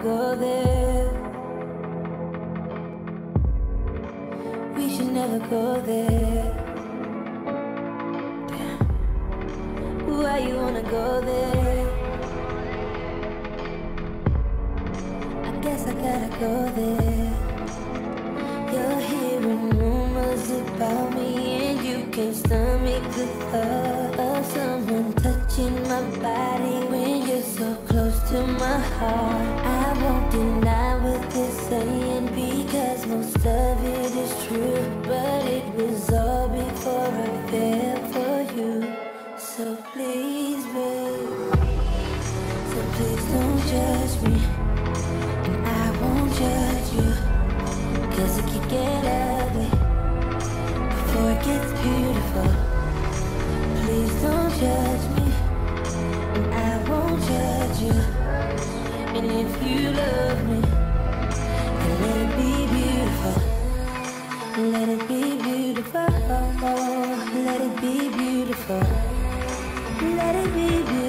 go there. We should never go there. Damn. Why you wanna go there? I guess I gotta go there. You're hearing rumors about me, and you can't stomach the thought of someone touching my body when you're so close to my heart. I won't deny what they're saying, because most of it is true, but it was all before I fell for you. So please, babe, so please don't judge me, and I won't judge you, 'cause it can get ugly before it gets beautiful. Please don't judge me, and I won't judge you. And if you love me, then let it be beautiful. Let it be beautiful. Let it be beautiful. Let it be beautiful.